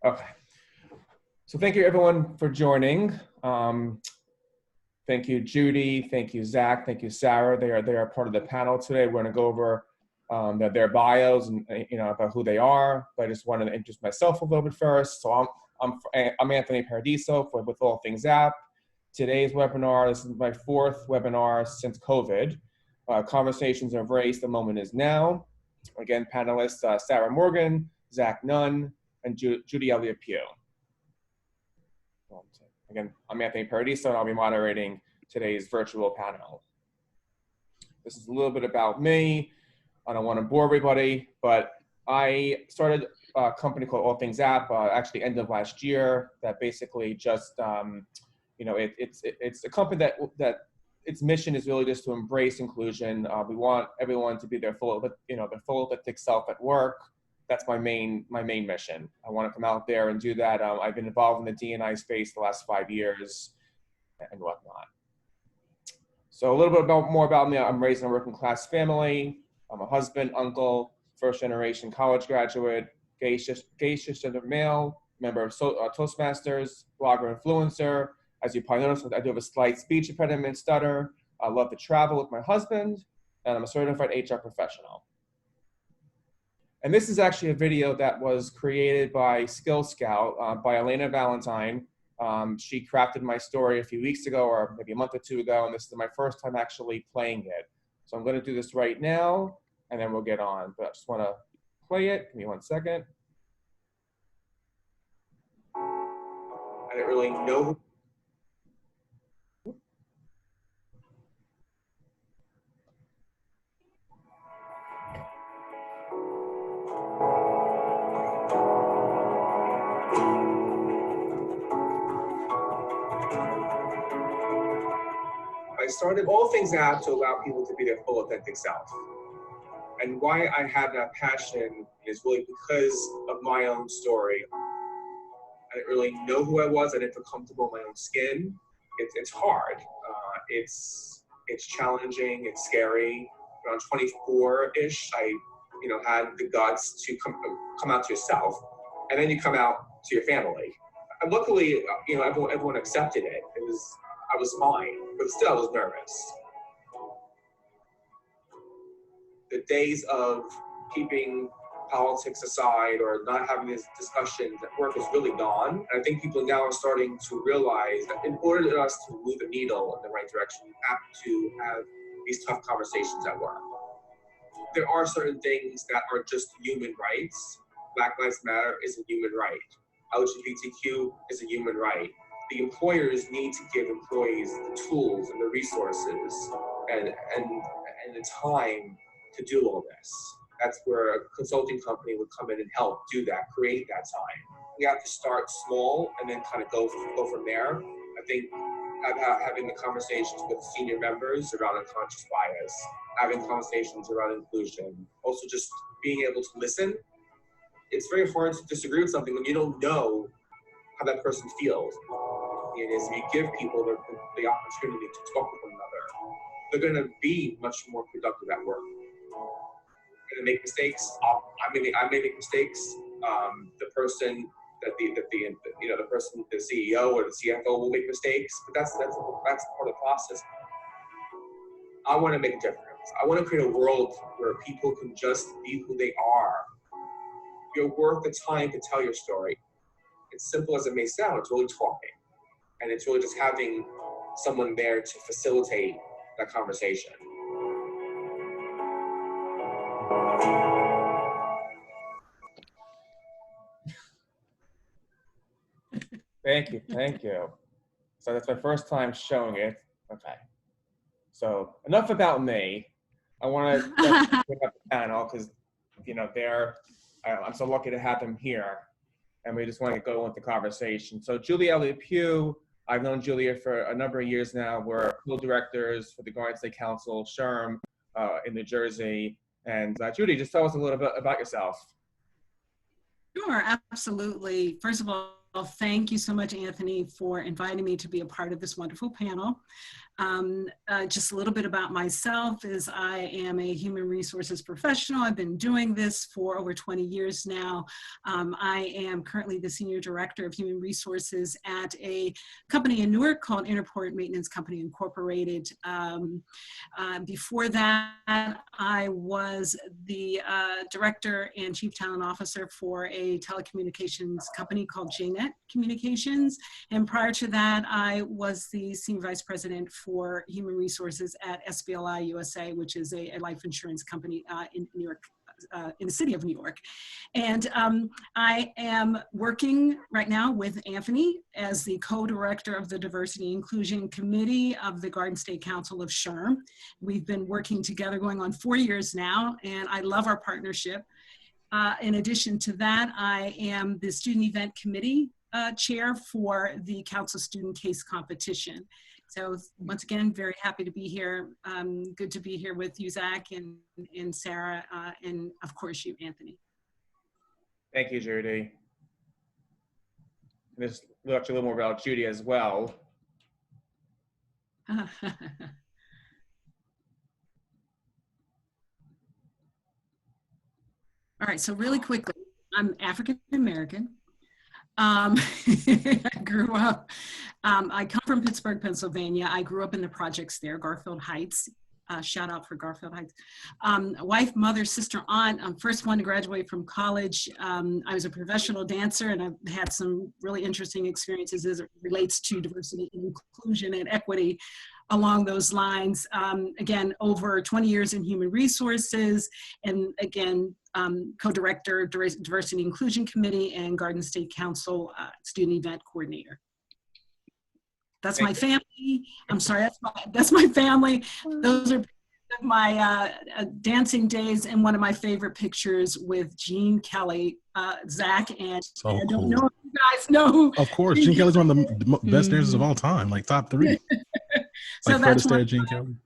Okay. So thank you everyone for joining. Thank you, Judy. Thank you, Zach. Thank you, Sarah. They are part of the panel today. We're going to go over their bios and about who they are. But I just wanted to introduce myself a little bit first. So I'm Anthony Paradiso with All Things App. Today's webinar, this is my fourth webinar since COVID. Conversations of Race, the moment is now. Again, panelists Sarah Morgan, Zach Nunn, and Judy Elliott-Pugh. Again, I'm Anthony Paradiso, and I'll be moderating today's virtual panel. This is a little bit about me. I don't want to bore everybody, but I started a company called All Things App, actually end of last year, that basically just, it's a company that its mission is really just to embrace inclusion. We want everyone to be their full authentic self at work. That's my main mission. I want to come out there and do that. I've been involved in the D&I space the last 5 years and whatnot. So a little bit more about me. I'm raised in a working class family. I'm a husband, uncle, first generation college graduate, gay cisgender male, member of Toastmasters, blogger, influencer. As you probably noticed, I do have a slight speech impediment, stutter. I love to travel with my husband, and I'm a certified HR professional. And this is actually a video that was created by Skill Scout by Elena Valentine. She crafted my story a few weeks ago, or maybe a month or two ago, and this is my first time actually playing it. So I'm going to do this right now, and then we'll get on. But I just want to play it. Give me 1 second. I didn't really know. I started All Things App to allow people to be their full authentic self. And why I have that passion is really because of my own story. I didn't really know who I was. I didn't feel comfortable in my own skin. It's hard. It's challenging. It's scary. Around 24-ish, I had the guts to come out to yourself, and then you come out to your family. And luckily, everyone accepted it. I was fine, but still I was nervous. The days of keeping politics aside or not having these discussions at work is really gone. And I think people now are starting to realize that in order for us to move the needle in the right direction, we have to have these tough conversations at work. There are certain things that are just human rights. Black Lives Matter is a human right. LGBTQ is a human right. The employers need to give employees the tools and the resources and the time to do all this. That's where a consulting company would come in and help do that, create that time. We have to start small and then kind of go from there. I think having the conversations with senior members around unconscious bias, having conversations around inclusion, also just being able to listen. It's very hard to disagree with something when you don't know how that person feels. It is you give people the opportunity to talk with one another, they're going to be much more productive at work. They're going to make mistakes. I may make mistakes. The person the CEO or the CFO will make mistakes, but that's part of the process. I want to make a difference. I want to create a world where people can just be who they are. You're worth the time to tell your story. It's simple as it may sound. It's really talking. And it's really just having someone there to facilitate that conversation. Thank you. So that's my first time showing it. Okay. So enough about me. I want to pick up the panel because, I'm so lucky to have them here. And we just want to go into the conversation. So Judy Elliott-Pugh, I've known Julia for a number of years now. We're co-directors for the Garden State Council, SHRM, in New Jersey. And Judy, just tell us a little bit about yourself. Sure, absolutely. First of all, thank you so much, Anthony, for inviting me to be a part of this wonderful panel. Just a little bit about myself is I am a human resources professional. I've been doing this for over 20 years now. I am currently the Senior Director of Human Resources at a company in Newark called Interport Maintenance Company Incorporated. Before that, I was the Director and Chief Talent Officer for a telecommunications company called JNet Communications. And prior to that, I was the Senior Vice President for Human Resources at SBLI USA, which is a life insurance company in New York, in the city of New York. And I am working right now with Anthony as the co-director of the Diversity Inclusion Committee of the Garden State Council of SHRM. We've been working together going on 4 years now, and I love our partnership. In addition to that, I am the Student Event Committee Chair for the Council Student Case Competition. So once again, very happy to be here. Good to be here with you, Zach, and Sarah, and of course you, Anthony. Thank you, Judy. There's actually a little more about Judy as well. All right, so really quickly, I'm African American. I grew up, I come from Pittsburgh, Pennsylvania. I grew up in the projects there, Garfield Heights. Shout out for Garfield Heights. Wife, mother, sister, aunt. I'm first one to graduate from college. I was a professional dancer, and I've had some really interesting experiences as it relates to diversity and inclusion and equity along those lines. Again, over 20 years in human resources, and again, co-director, Diversity and Inclusion Committee, and Garden State Council student event coordinator. That's my family. I'm sorry, that's my family. Those are my dancing days, and one of my favorite pictures with Gene Kelly, Zach, and so I don't cool. know if you guys know. Of course, Gene Kelly's one of the best dancers of all time, like top 3. So like that's Fred Astaire, Gene Kelly.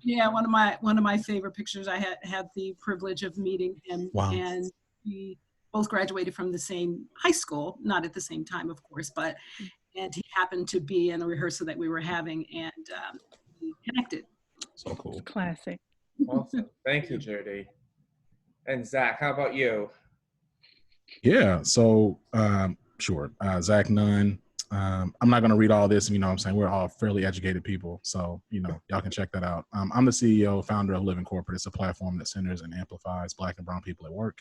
Yeah, one of my favorite pictures. I had the privilege of meeting him, and we both graduated from the same high school, not at the same time, of course, but and he happened to be in a rehearsal that we were having, and we connected. So cool. Classic. Awesome. Thank you, Judy. And Zach, how about you? Yeah, so sure. Zach Nunn. I'm not going to read all this, you know what I'm saying? We're all fairly educated people, so, you know, y'all can check that out. I'm the CEO, founder of Living Corporate. It's a platform that centers and amplifies Black and brown people at work.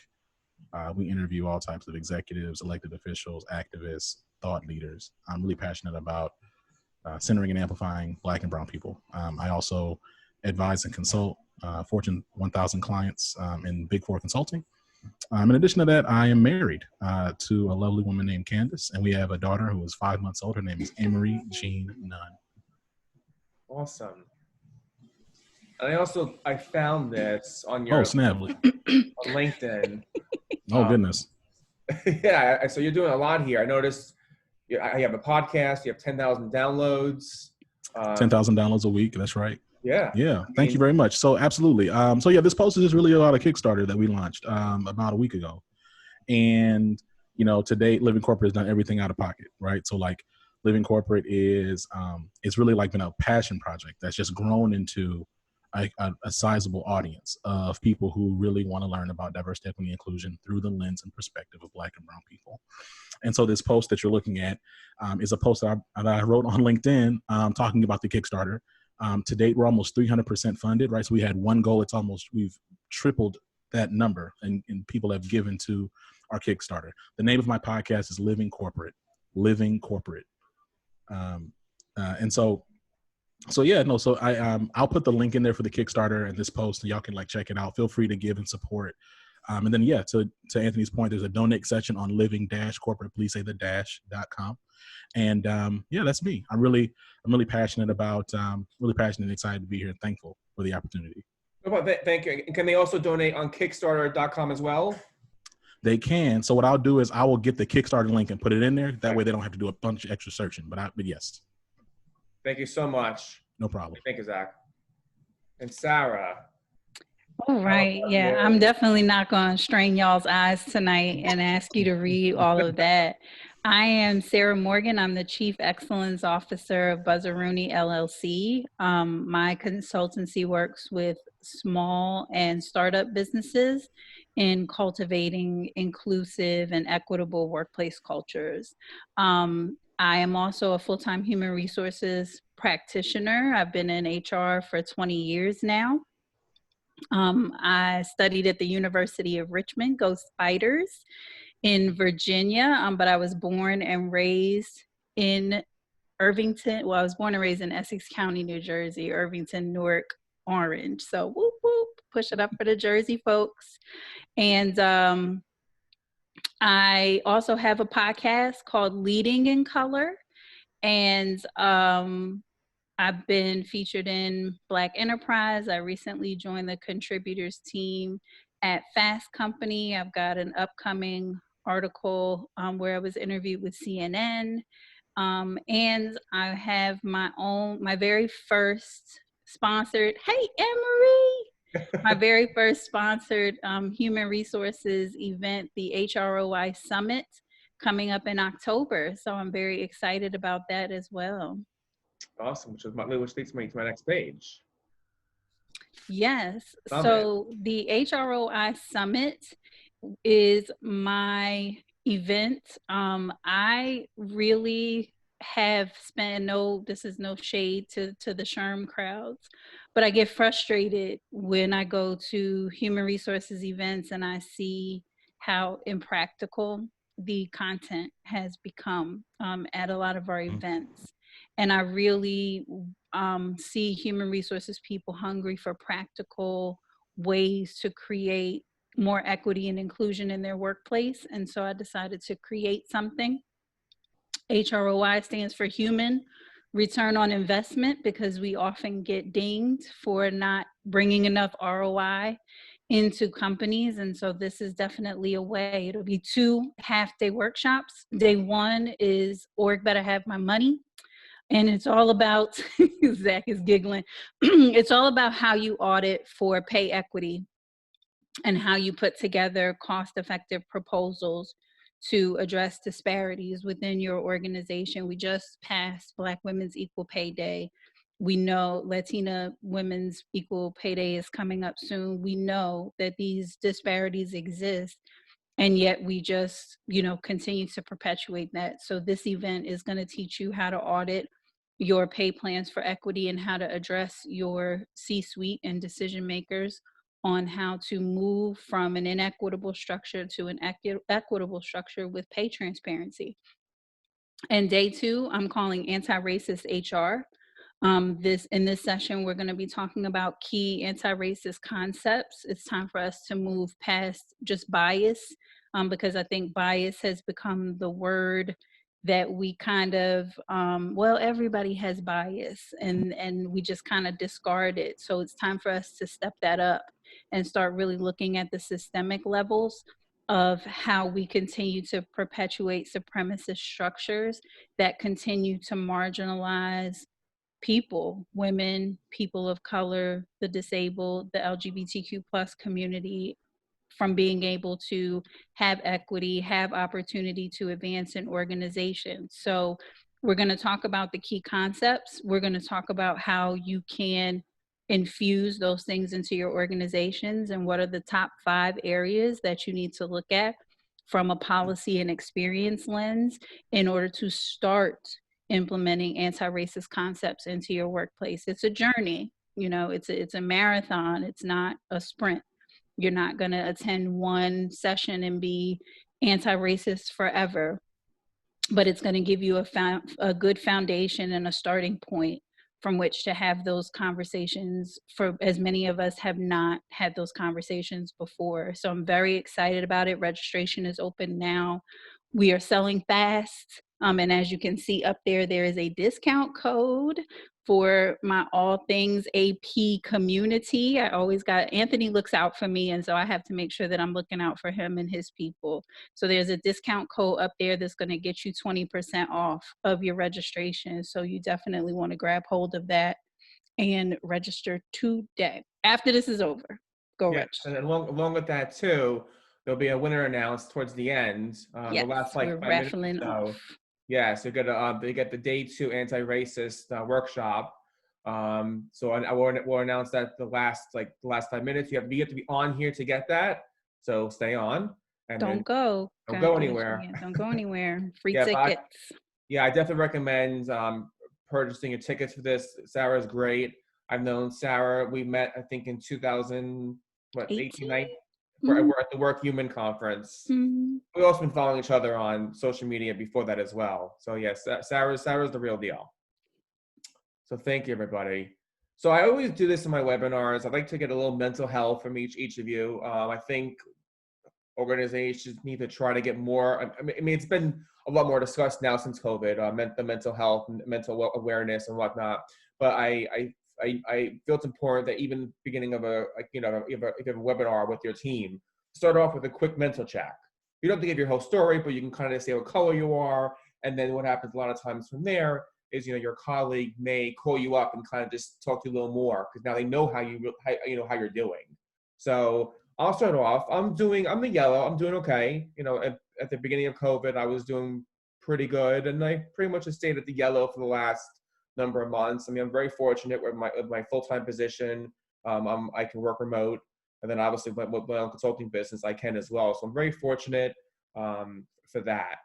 We interview all types of executives, elected officials, activists, thought leaders. I'm really passionate about centering and amplifying Black and brown people. I also advise and consult Fortune 1000 clients in Big Four consulting. In addition to that, I am married to a lovely woman named Candace, and we have a daughter who is 5 months old. Her name is Emery Jean Nunn. Awesome. And I found this on your Snaply. on LinkedIn. Oh, goodness. Yeah, so you're doing a lot here. I noticed you have a podcast, you have 10,000 downloads. 10,000 downloads a week, that's right. Yeah. Thank you very much. So absolutely. So yeah, this post is just really about a Kickstarter that we launched about a week ago. And, you know, to date, Living Corporate has done everything out of pocket, right? So like Living Corporate is, it's really like been a passion project that's just grown into a sizable audience of people who really want to learn about diversity, equity, and inclusion through the lens and perspective of Black and brown people. And so this post that you're looking at is a post that I wrote on LinkedIn talking about the Kickstarter. To date, we're almost 300% funded, right? So we had one goal. We've tripled that number, and people have given to our Kickstarter. The name of my podcast is Living Corporate. And so I'll put the link in there for the Kickstarter and this post, and y'all can like check it out. Feel free to give and support. And then, to Anthony's point, there's a donate section on living-corporate, please say the dash.com. And that's me. I'm really passionate about, really passionate and excited to be here and thankful for the opportunity. Thank you. Can they also donate on Kickstarter.com as well? They can. So what I'll do is I will get the Kickstarter link and put it in there. That way they don't have to do a bunch of extra searching, but yes. Thank you so much. No problem. Thank you, Zach. And Sarah. All right. Yeah, I'm definitely not going to strain y'all's eyes tonight and ask you to read all of that. I am Sarah Morgan. I'm the Chief Excellence Officer of Buzzaroni LLC. My consultancy works with small and startup businesses in cultivating inclusive and equitable workplace cultures. I am also a full-time human resources practitioner. I've been in HR for 20 years now. I studied at the University of Richmond, go Spiders, in Virginia, but I was born and raised in Irvington. Well, I was born and raised in Essex County, New Jersey, Irvington, Newark, Orange. So whoop, whoop, push it up for the Jersey folks. And I also have a podcast called Leading in Color. And I've been featured in Black Enterprise. I recently joined the contributors team at Fast Company. I've got an upcoming article where I was interviewed with CNN. And I have my very first sponsored, hey, Anne-Marie, my very first sponsored human resources event, the HROI Summit, coming up in October. So I'm very excited about that as well. Awesome, which takes me to my next page. Yes. Summit. So the HROI Summit is my event. I really have spent, this is no shade to the SHRM crowds, but I get frustrated when I go to human resources events and I see how impractical the content has become at a lot of our events. And I really see human resources people hungry for practical ways to create more equity and inclusion in their workplace. And so I decided to create something. HROI stands for Human Return on Investment, because we often get dinged for not bringing enough ROI into companies. And so this is definitely a way. It'll be 2 half-day workshops. Day 1 is Org Better Have My Money. And it's all about, Zach is giggling, it's all about how you audit for pay equity and how you put together cost-effective proposals to address disparities within your organization. We just passed Black Women's Equal Pay Day. We know Latina Women's Equal Pay Day is coming up soon. We know that these disparities exist, and yet we just, continue to perpetuate that. So this event is going to teach you how to audit your pay plans for equity and how to address your C-suite and decision makers on how to move from an inequitable structure to an equitable structure with pay transparency. And day 2, I'm calling anti-racist HR. In this session, we're going to be talking about key anti-racist concepts. It's time for us to move past just bias, because I think bias has become the word that we kind of, everybody has bias, and we just kind of discard it. So it's time for us to step that up and start really looking at the systemic levels of how we continue to perpetuate supremacist structures that continue to marginalize people, women, people of color, the disabled, the LGBTQ plus community, from being able to have equity, have opportunity to advance in organizations. So we're going to talk about the key concepts. We're going to talk about how you can infuse those things into your organizations and what are the top 5 areas that you need to look at from a policy and experience lens in order to start implementing anti-racist concepts into your workplace. It's a journey, it's a marathon. It's not a sprint. You're not going to attend one session and be anti-racist forever, but it's going to give you a good foundation and a starting point from which to have those conversations, for as many of us have not had those conversations before. So I'm very excited about it. Registration is open now. We are selling fast. And as you can see up there, there is a discount code for my all things AP community. Anthony looks out for me, and so I have to make sure that I'm looking out for him and his people. So there's a discount code up there that's going to get you 20% off of your registration. So you definitely want to grab hold of that and register today. After this is over, go register. And along with that too, there'll be a winner announced towards the end. The Yes, last we're 5 minutes or raffling so. off. Yeah, so they get the day 2 anti-racist workshop. So we'll announce that the last 5 minutes. You get to be on here to get that. So stay on and then Don't go. don't go anywhere. Yeah, don't go anywhere. Free Yeah, tickets. I definitely recommend purchasing your tickets for this. Sarah's great. I've known Sarah. We met, I think, in 2018, 19. We're at the Work Human Conference. Mm-hmm. We've also been following each other on social media before that as well. So yes, Sarah's the real deal. So thank you, everybody. So I always do this in my webinars. I'd like to get a little mental health from each of you. I think organizations need to try to get more. I mean, it's been a lot more discussed now since COVID, the mental health and mental awareness and whatnot. But I feel it's important that even beginning of if you have a webinar with your team, start off with a quick mental check. You don't have to give your whole story, but you can kind of say what color you are, and then what happens a lot of times from there is your colleague may call you up and kind of just talk to you a little more because now they know how you're doing. So I'll start off. I'm the yellow. I'm doing okay. At the beginning of COVID, I was doing pretty good, and I pretty much have stayed at the yellow for the last number of months. I mean, I'm very fortunate with my full-time position. I can work remote, and then obviously with my own consulting business, I can as well. So I'm very fortunate for that.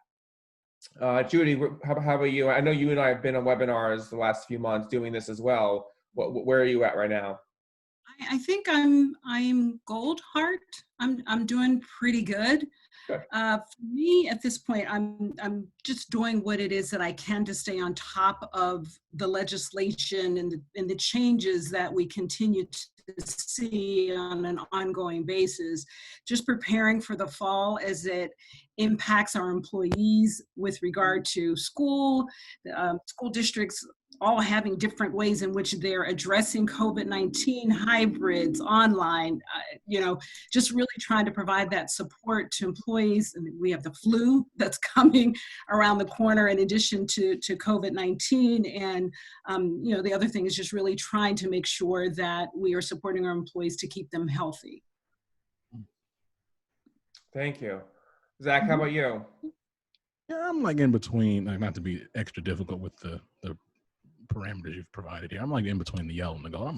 Judy, how about you? I know you and I have been on webinars the last few months doing this as well. Where are you at right now? I think I'm gold heart. I'm doing pretty good. For me at this point, I'm just doing what it is that I can to stay on top of the legislation and the changes that we continue to see on an ongoing basis. Just preparing for the fall as it impacts our employees with regard to school districts all having different ways in which they're addressing COVID-19, hybrids, online, just really trying to provide that support to employees. And we have the flu that's coming around the corner in addition to COVID-19. And, the other thing is just really trying to make sure that we are supporting our employees to keep them healthy. Thank you. Zach, how about you? Yeah, I'm like in between, like not to be extra difficult with the parameters you've provided here. I'm like in between the yellow and the gold.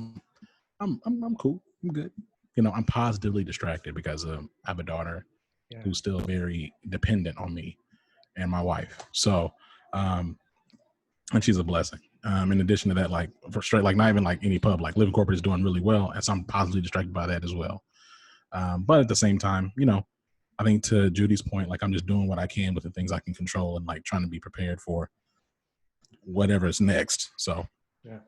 I'm cool. I'm good. I'm positively distracted because I have a daughter who's still very dependent on me and my wife. So, and she's a blessing. In addition to that, like for straight, like not even like any pub, like Living Corporate is doing really well. And so I'm positively distracted by that as well. But at the same time, I think to Judy's point, like I'm just doing what I can with the things I can control and like trying to be prepared for whatever's next. So yeah.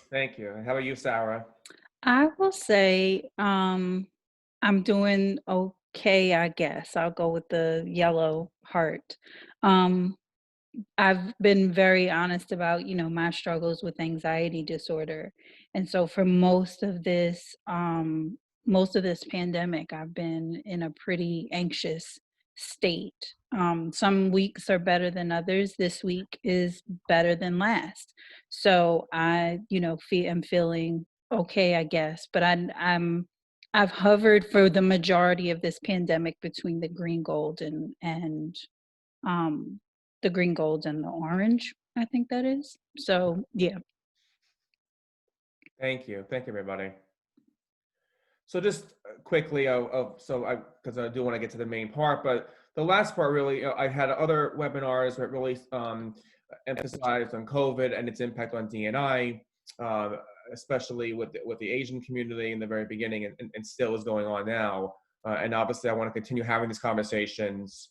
Thank you. How about you, Sarah? I will say I'm doing okay, I guess. I'll go with the yellow heart. I've been very honest about, my struggles with anxiety disorder. And so for most of this pandemic, I've been in a pretty anxious state. Some weeks are better than others. This week is better than last. So I, am feeling okay, I guess, but I've hovered for the majority of this pandemic between the green, gold and the green, gold, and the orange, I think that is. So, yeah. Thank you, everybody. So just quickly, because I do want to get to the main part, but the last part really, I had other webinars that really emphasized on COVID and its impact on D&I, especially with the Asian community in the very beginning, and still is going on now. And obviously, I want to continue having these conversations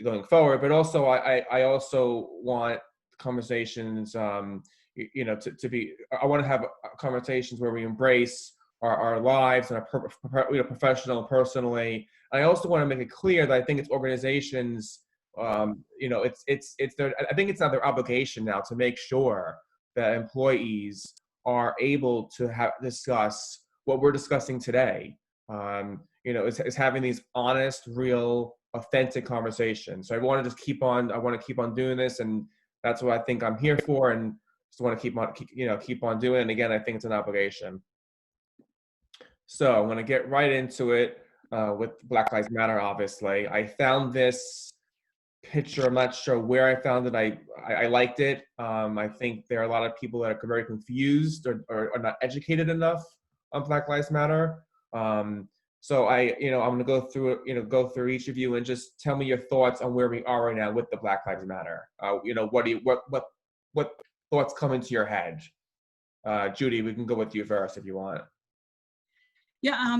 going forward, but also I also want conversations, to be. I want to have conversations where we embrace our lives and our professional and personally. I also want to make it clear that I think it's organizations. It's their. I think it's not their obligation now to make sure that employees are able to discuss what we're discussing today. Is having these honest, real, authentic conversations. So I want to keep on doing this, and that's what I think I'm here for, and just want to keep on doing it. And again, I think it's an obligation. So I'm going to get right into it with Black Lives Matter, obviously. I found this picture. I'm not sure where I found it. I liked it. I think there are a lot of people that are very confused or are not educated enough on Black Lives Matter. So I'm going to go through it, go through each of you and just tell me your thoughts on where we are right now with the Black Lives Matter. What thoughts come into your head? Judy, we can go with you first if you want. Yeah,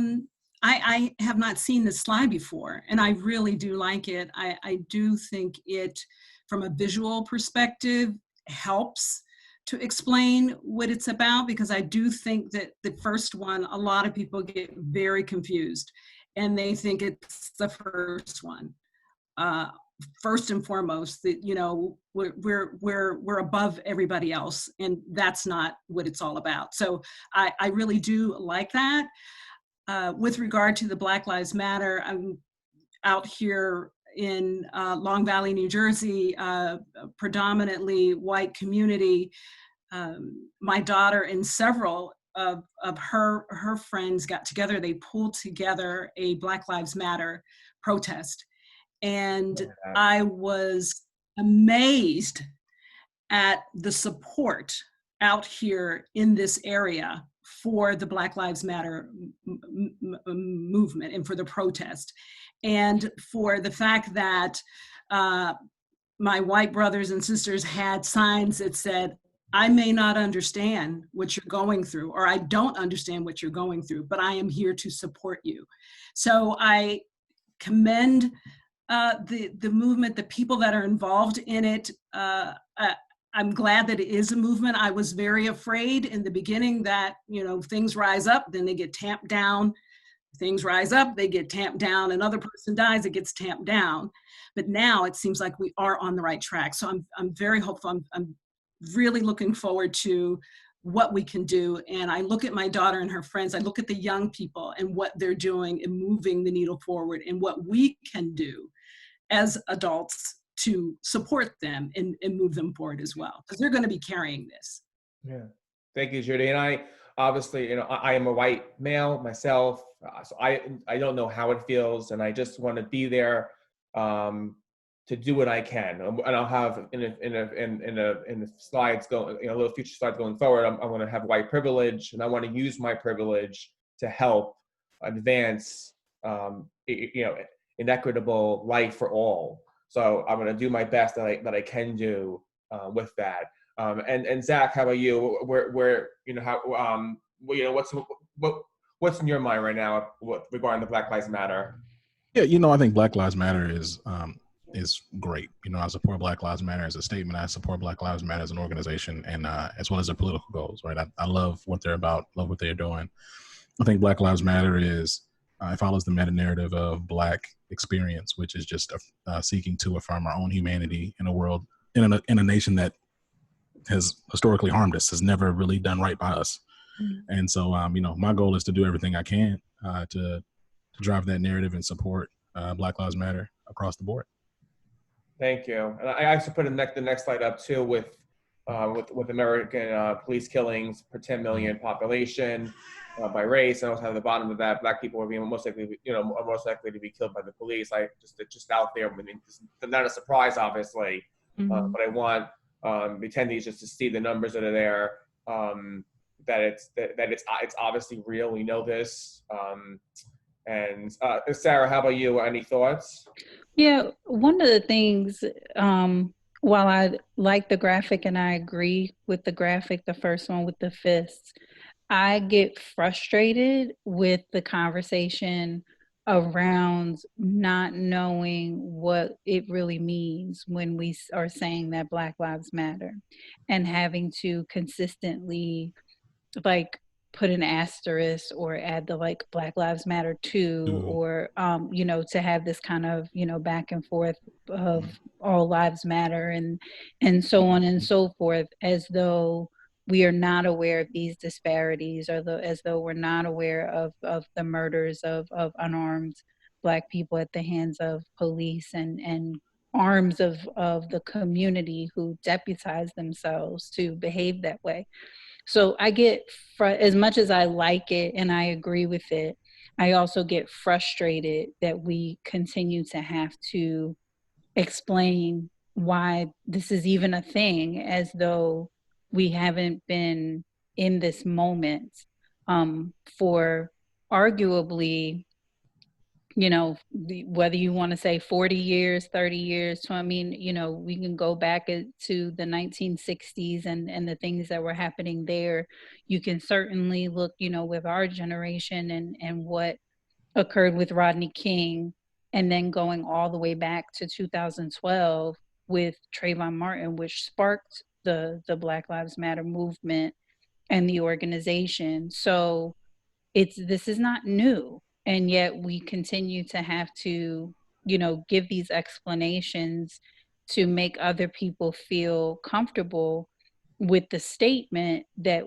I have not seen this slide before, and I really do like it. I do think it, from a visual perspective, helps to explain what it's about, because I do think that the first one, a lot of people get very confused, and they think it's the first one. First and foremost, that we're above everybody else, and that's not what it's all about. So I really do like that. With regard to the Black Lives Matter, I'm out here in Long Valley, New Jersey, predominantly white community. My daughter and several of her friends got together. They pulled together a Black Lives Matter protest. And I was amazed at the support out here in this area for the Black Lives Matter movement and for the protest, and for the fact that my white brothers and sisters had signs that said, "I may not understand what you're going through, or I don't understand what you're going through, but I am here to support you." So I commend the movement, the people that are involved in it. I'm glad that it is a movement. I was very afraid in the beginning that, things rise up, then they get tamped down. Things rise up, they get tamped down. Another person dies, it gets tamped down. But now it seems like we are on the right track. So I'm very hopeful. I'm really looking forward to what we can do. And I look at my daughter and her friends. I look at the young people and what they're doing and moving the needle forward, and what we can do as adults to support them and move them forward as well, because they're going to be carrying this. Yeah, thank you, Judy. And I obviously, I am a white male myself, so I don't know how it feels, and I just want to be there to do what I can. And I'll have in the slides going, little future slides going forward. I'm going to have white privilege, and I want to use my privilege to help advance, inequitable life for all. So I'm going to do my best that I can do with that. And Zach, how about you? What's in your mind right now regarding the Black Lives Matter? Yeah, I think Black Lives Matter is great. I support Black Lives Matter as a statement. I support Black Lives Matter as an organization, and as well as their political goals. Right, I love what they're about. Love what they're doing. I think Black Lives Matter is it follows the meta narrative of Black experience, which is just seeking to affirm our own humanity in a world, in a nation that has historically harmed us, has never really done right by us. Mm-hmm. And so, my goal is to do everything I can to drive that narrative and support Black Lives Matter across the board. Thank you. And I actually put the next slide up too with American police killings per 10 million population by race. And also at the bottom of that, Black people are being most likely to be killed by the police. It's just out there. I mean, it's not a surprise, obviously, mm-hmm. But I want the attendees just to see the numbers that are there. That it's obviously real. We know this. And Sarah, how about you? Any thoughts? Yeah, one of the things, while I like the graphic and I agree with the graphic, the first one with the fists, I get frustrated with the conversation around not knowing what it really means when we are saying that Black Lives Matter, and having to consistently put an asterisk or add the Black Lives Matter too, or to have this kind of back and forth of all lives matter and so on and so forth, as though we are not aware of these disparities, or as though we're not aware of the murders of unarmed Black people at the hands of police and arms of the community who deputize themselves to behave that way. So I get, as much as I like it and I agree with it, I also get frustrated that we continue to have to explain why this is even a thing, as though we haven't been in this moment for arguably, whether you want to say 40 years, 30 years. So, I mean, we can go back to the 1960s and the things that were happening there. You can certainly look, with our generation and what occurred with Rodney King, and then going all the way back to 2012 with Trayvon Martin, which sparked the Black Lives Matter movement and the organization. So this is not new, and yet we continue to have to give these explanations to make other people feel comfortable with the statement that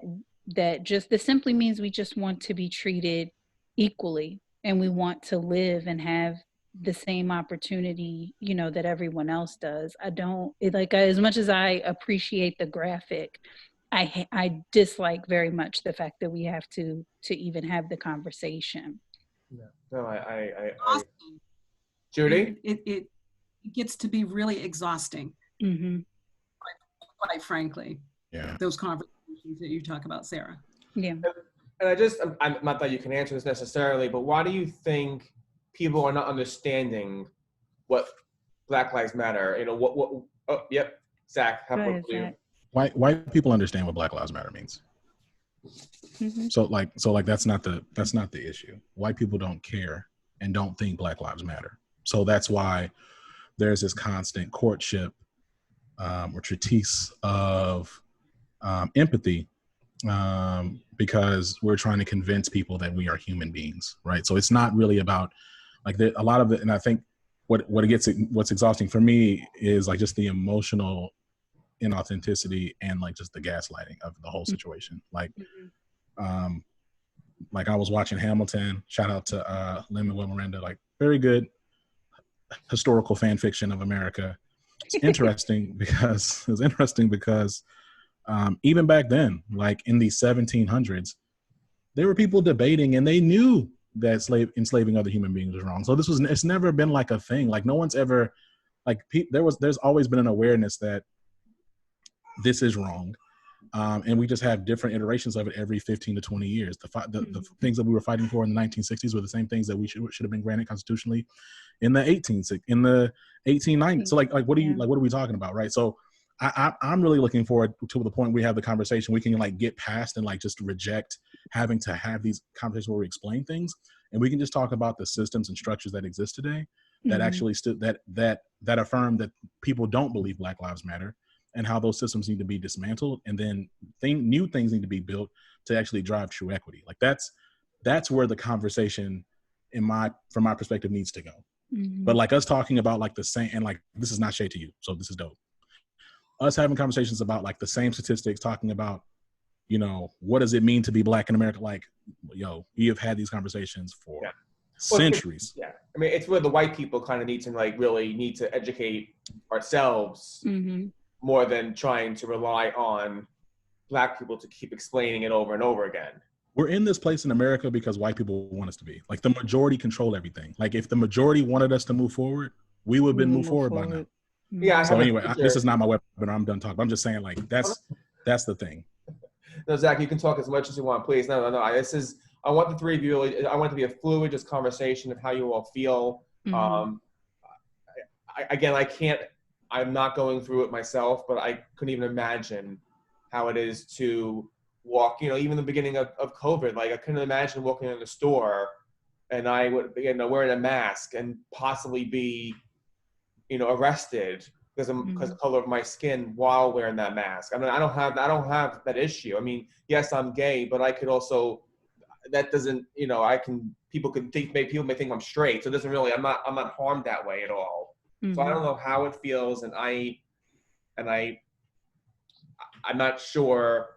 just this simply means we just want to be treated equally, and we want to live and have the same opportunity that everyone else does. As much as I appreciate the graphic, I dislike very much the fact that we have to even have the conversation. Yeah. No, I Exhausting. Judy? It gets to be really exhausting, quite frankly. Yeah. Those conversations that you talk about, Sarah. Yeah. And I'm not that you can answer this necessarily, but why do you think people are not understanding what Black Lives Matter? Yep. Zach, how about you? White people understand what Black Lives Matter means. So that's not the issue. White people don't care and don't think Black Lives Matter. So that's why there's this constant courtship or treatise of empathy, because we're trying to convince people that we are human beings, right? So it's not really about a lot of it. And I think what's exhausting for me is just the emotional inauthenticity and just the gaslighting of the whole situation. I was watching Hamilton, shout out to Lin-Manuel Miranda, very good historical fan fiction of America. It's interesting because even back then, in the 1700s, there were people debating and they knew that enslaving other human beings was wrong. So it's never been a thing. No one's ever there's always been an awareness that this is wrong. And we just have different iterations of it every 15 to 20 years. The things that we were fighting for in the 1960s were the same things that we should have been granted constitutionally in the 1890s. So what are we talking about, right? So I'm really looking forward to the point we have the conversation. We can get past and just reject having to have these conversations where we explain things, and we can just talk about the systems and structures that exist today that actually that affirm that people don't believe Black Lives Matter, and how those systems need to be dismantled, and then new things need to be built to actually drive true equity. That's where the conversation, from my perspective, needs to go. But us talking about the same, and this is not shade to you, so this is dope. Us having conversations about the same statistics, talking about, what does it mean to be Black in America? We have had these conversations for centuries. Yeah. I mean, it's where the white people kind of need to really need to educate ourselves more than trying to rely on Black people to keep explaining it over and over again. We're in this place in America because white people want us to be. The majority control everything. If the majority wanted us to move forward, we would have been moved forward by now. Yeah. So anyway, this is not my weapon. I'm done talking. I'm just saying that's the thing. No, Zach, you can talk as much as you want, please. No. I want the three of you. I want it to be a fluid, just conversation of how you all feel. I'm not going through it myself, but I couldn't even imagine how it is to walk. Even the beginning of COVID, I couldn't imagine walking in the store and I would be, wearing a mask and possibly be, arrested because of the color of my skin while wearing that mask. I mean, I don't have that issue. I mean, yes, I'm gay, but I could also, that doesn't, people may think I'm straight. So it doesn't really, I'm not harmed that way at all. So I don't know how it feels. And I'm not sure.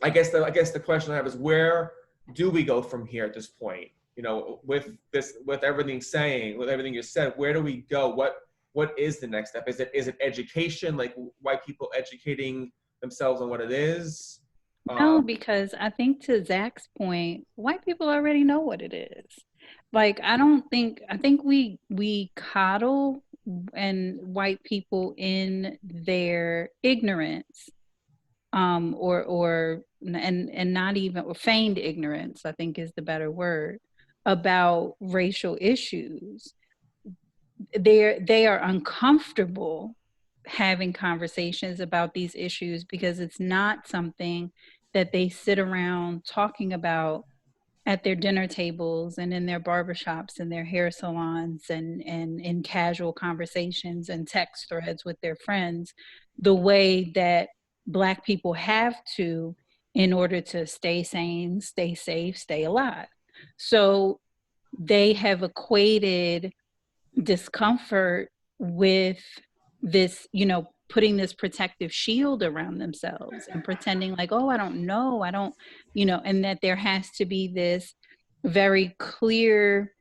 I guess the question I have is, where do we go from here at this point? With everything you said, where do we go? What is the next step? Is it education, white people educating themselves on what it is? No, because I think to Zach's point, white people already know what it is. Like, I think we coddle and white people in their ignorance, and not even, or feigned ignorance, I think is the better word, about racial issues. They are uncomfortable having conversations about these issues because it's not something that they sit around talking about at their dinner tables and in their barbershops and their hair salons and in casual conversations and text threads with their friends, the way that Black people have to in order to stay sane, stay safe, stay alive. So they have equated discomfort with this, putting this protective shield around themselves and pretending like, oh, I don't know, and that there has to be this very clear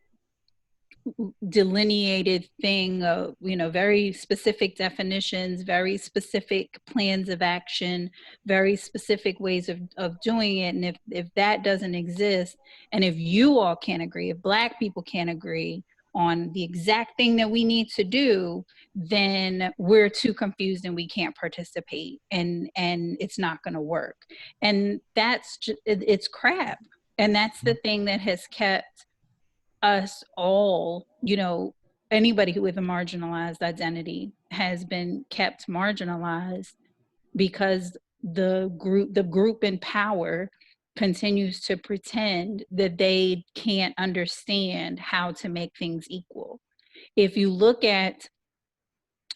delineated thing of, very specific definitions, very specific plans of action, very specific ways of doing it. And if that doesn't exist, and if you all can't agree, if Black people can't agree on the exact thing that we need to do, then we're too confused and we can't participate, and it's not going to work. And that's just, it's crap. And that's the thing that has kept us all, anybody who with a marginalized identity has been kept marginalized, because the group in power continues to pretend that they can't understand how to make things equal. If you look at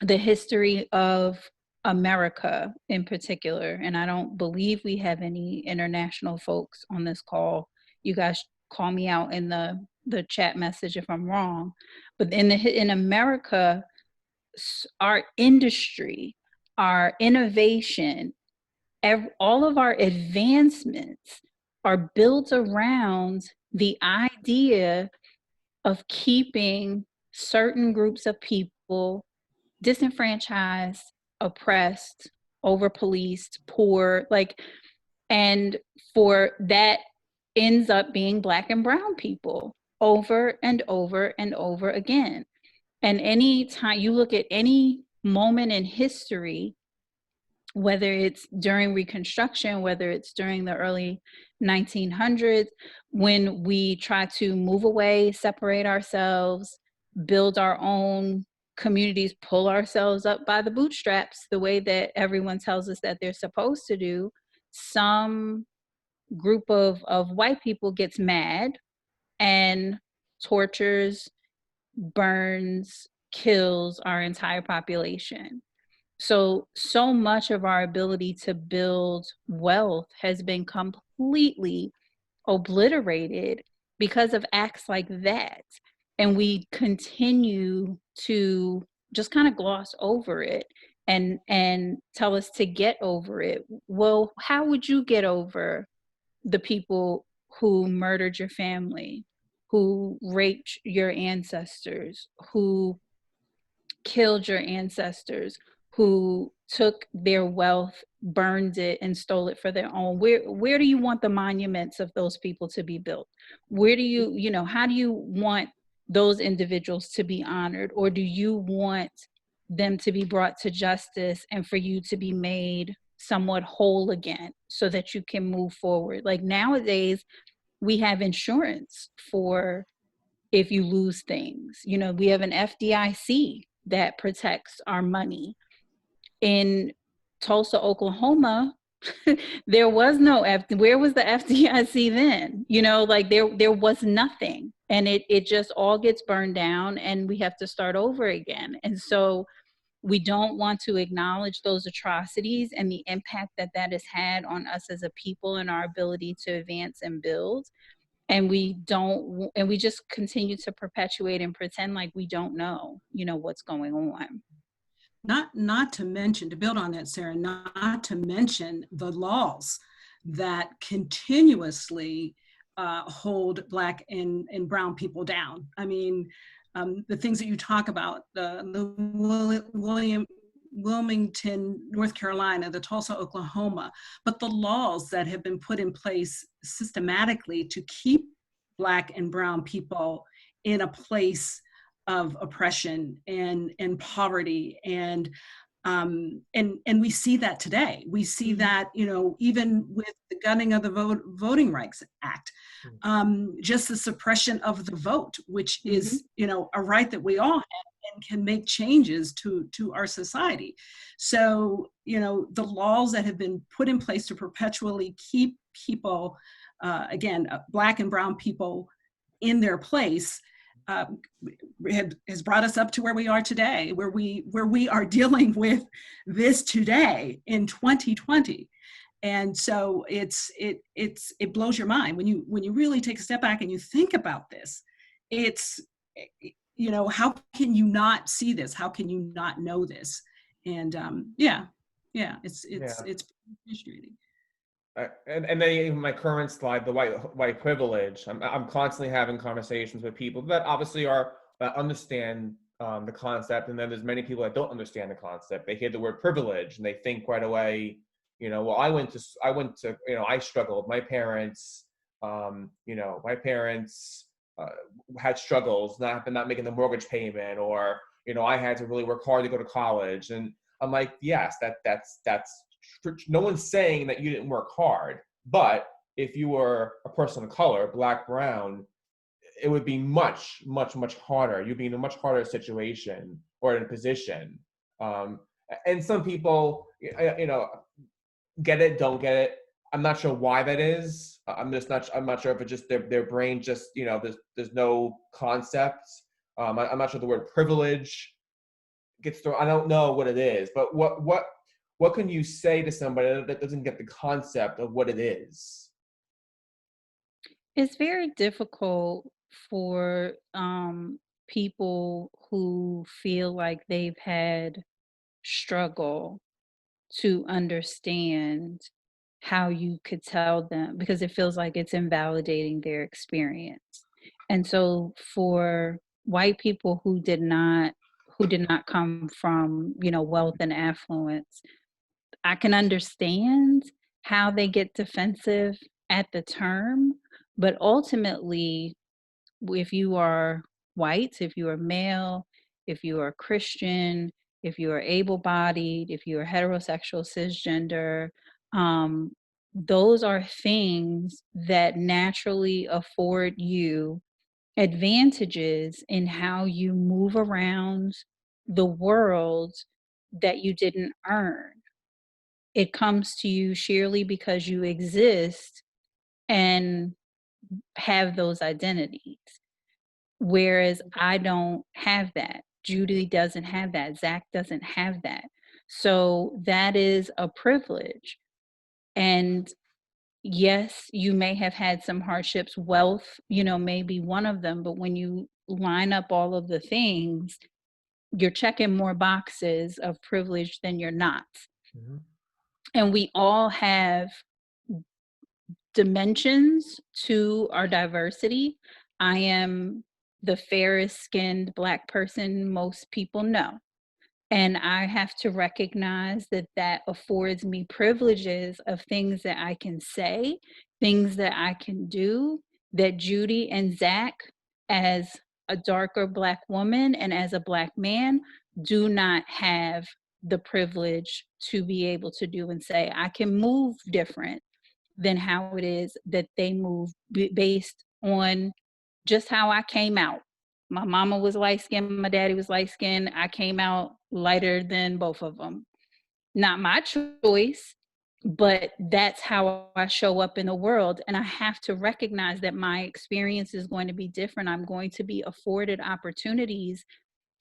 the history of America in particular, and I don't believe we have any international folks on this call. You guys call me out in the chat message if I'm wrong. But in America, our industry, our innovation, all of our advancements are built around the idea of keeping certain groups of people disenfranchised, oppressed, over-policed, poor, and for that ends up being Black and brown people over and over and over again. And any time you look at any moment in history, whether it's during Reconstruction, whether it's during the early 1900s, when we try to move away, separate ourselves, build our own communities, pull ourselves up by the bootstraps, the way that everyone tells us that they're supposed to do, some group of white people gets mad and tortures, burns, kills our entire population. So much of our ability to build wealth has been completely obliterated because of acts like that. And we continue to just kind of gloss over it and tell us to get over it. Well, how would you get over the people who murdered your family, who raped your ancestors, who killed your ancestors, who took their wealth, burned it, and stole it for their own? Where do you want the monuments of those people to be built? Where do you, how do you want those individuals to be honored? Or do you want them to be brought to justice and for you to be made somewhat whole again so that you can move forward? Like nowadays, we have insurance for if you lose things. We have an FDIC that protects our money. In Tulsa, Oklahoma, there was no where was the FDIC then? There was nothing, and it just all gets burned down, and we have to start over again. And so we don't want to acknowledge those atrocities and the impact that has had on us as a people and our ability to advance and build. And we just continue to perpetuate and pretend like we don't know, what's going on. Not to mention, to build on that, Sarah, not to mention the laws that continuously hold Black and brown people down. I mean, the things that you talk about, the Wilmington, North Carolina, the Tulsa, Oklahoma, but the laws that have been put in place systematically to keep Black and brown people in a place of oppression and poverty, and we see that today. We see that, you know, even with the gutting of the Voting Rights Act, just the suppression of the vote, which is, you know, a right that we all have and can make changes to our society. So, you know, the laws that have been put in place to perpetually keep people, again, Black and brown people in their place, has brought us up to where we are today, where we are dealing with this today in 2020. And so it blows your mind when you really take a step back and you think about this. It's, you know, how can you not see this? How can you not know this? And it's frustrating. And then even my current slide, the white privilege. I'm constantly having conversations with people that obviously that understand the concept, and then there's many people that don't understand the concept. They hear the word privilege and they think right away, you know, well, I went to, you know, I struggled. My parents, you know, had struggles, not making the mortgage payment, or, you know, I had to really work hard to go to college. And I'm like, yes, that's no one's saying that you didn't work hard, but if you were a person of color, Black, brown, it would be much, much, much harder. You'd be in a much harder situation or in a position. And some people, you know, get it, don't get it. I'm not sure why that is. I'm not sure if it's just their brain just, you know, there's no concept. I'm not sure the word privilege gets through. I don't know what it is, but what can you say to somebody that doesn't get the concept of what it is? It's very difficult for people who feel like they've had struggle to understand how you could tell them, because it feels like it's invalidating their experience. And so for white people who did not come from, you know, wealth and affluence, I can understand how they get defensive at the term, but ultimately, if you are white, if you are male, if you are Christian, if you are able-bodied, if you are heterosexual, cisgender, those are things that naturally afford you advantages in how you move around the world that you didn't earn. It comes to you sheerly because you exist and have those identities. Whereas I don't have that. Judy doesn't have that. Zach doesn't have that. So that is a privilege. And yes, you may have had some hardships. Wealth, you know, may be one of them. But when you line up all of the things, you're checking more boxes of privilege than you're not. Mm-hmm. And we all have dimensions to our diversity. I am the fairest skinned Black person most people know. And I have to recognize that that affords me privileges of things that I can say, things that I can do, that Judy and Zach, as a darker Black woman and as a Black man, do not have the privilege to be able to do and say. I can move different than how it is that they move based on just how I came out. My mama was light-skinned, my daddy was light-skinned. I came out lighter than both of them. Not my choice, but that's how I show up in the world. And I have to recognize that my experience is going to be different. I'm going to be afforded opportunities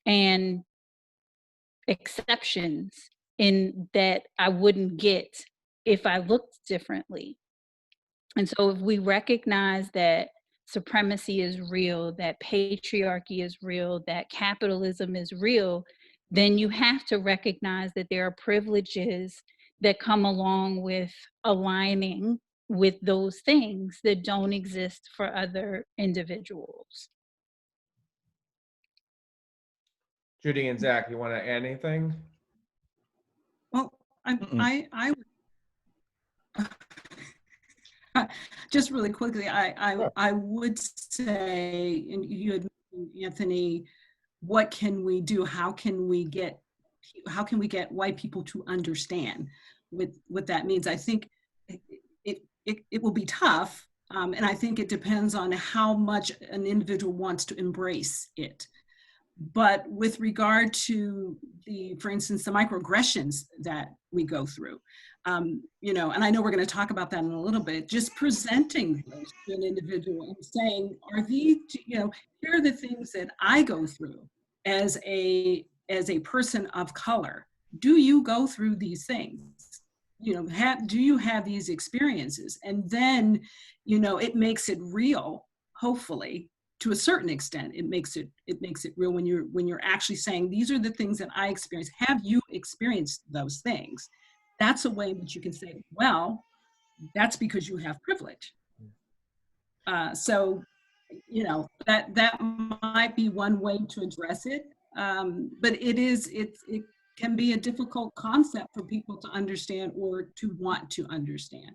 and exceptions in that I wouldn't get if I looked differently. And so if we recognize that supremacy is real, that patriarchy is real, that capitalism is real, then you have to recognize that there are privileges that come along with aligning with those things that don't exist for other individuals. Judy and Zach, you want to add anything? I just really quickly, I would say, and you had mentioned, Anthony, what can we do? How can we get white people to understand what that means? I think it will be tough, and I think it depends on how much an individual wants to embrace it. But with regard to for instance, the microaggressions that we go through, you know, and I know we're going to talk about that in a little bit, just presenting those to an individual and saying, are these, you know, here are the things that I go through as a person of color. Do you go through these things? You know, do you have these experiences? And then, you know, it makes it real, hopefully, to a certain extent. It makes it real when you're actually saying, these are the things that I experienced. Have you experienced those things? That's a way in which you can say, well, that's because you have privilege. So, you know, that might be one way to address it. But it can be a difficult concept for people to understand or to want to understand.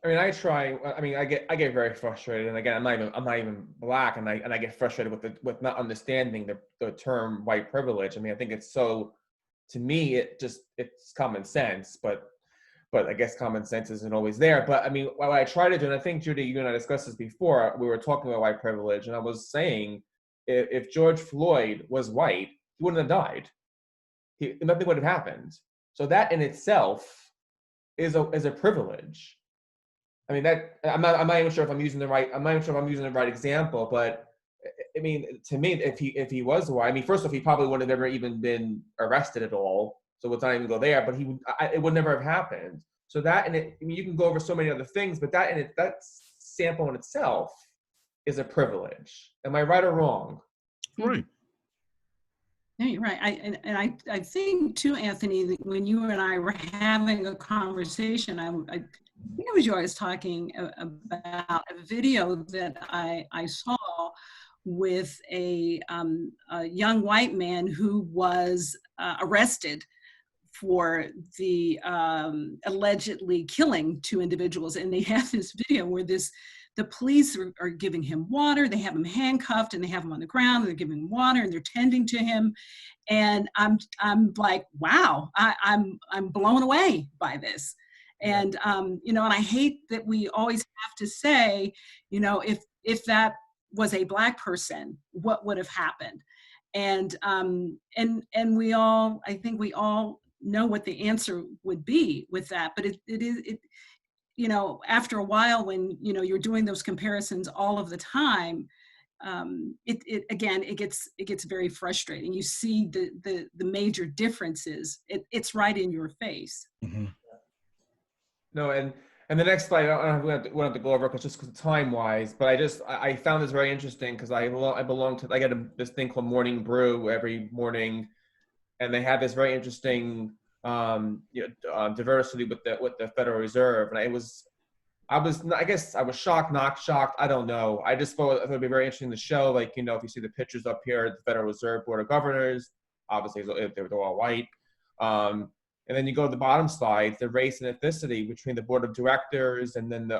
I mean, I get very frustrated, and again, I'm not even Black, and I get frustrated with not understanding the term white privilege. I mean, I think it's so, to me, it's common sense, but I guess common sense isn't always there. But I mean, what I try to do, and I think, Judy, you and I discussed this before, we were talking about white privilege, and I was saying, if George Floyd was white, he wouldn't have died. Nothing would have happened. So that in itself is a privilege. I mean, that I'm not even sure if I'm using the right example, but I mean, to me, if he was white, I mean, first off, he probably wouldn't have ever even been arrested at all. So let's not even go there. But it would never have happened. So that, and I mean, you can go over so many other things, but that sample in itself is a privilege. Am I right or wrong? Right. Yeah, you're right. I think too, Anthony, that when you and I were having a conversation, I think it was you I was talking about a video that I saw with a young white man who was arrested for the allegedly killing two individuals. And they have this video where the police are giving him water, they have him handcuffed, and they have him on the ground, and they're giving him water, and they're tending to him. And I'm like, wow, I'm blown away by this. And, you know, and I hate that we always have to say, you know, if that was a Black person, what would have happened? And we all, I think we all know what the answer would be with that. But it you know, after a while, when, you know, you're doing those comparisons all of the time, it gets very frustrating. You see the major differences. It's right in your face. Mm-hmm. No, and the next slide, I don't have to go over because time wise, but I found this very interesting because I get this thing called Morning Brew every morning, and they have this very interesting diversity with the Federal Reserve, and I guess I was shocked, not shocked, I don't know. I just thought it would be very interesting to show, like, you know, if you see the pictures up here, the Federal Reserve Board of Governors, obviously they're all white. And then you go to the bottom slide, the race and ethnicity between the board of directors, and then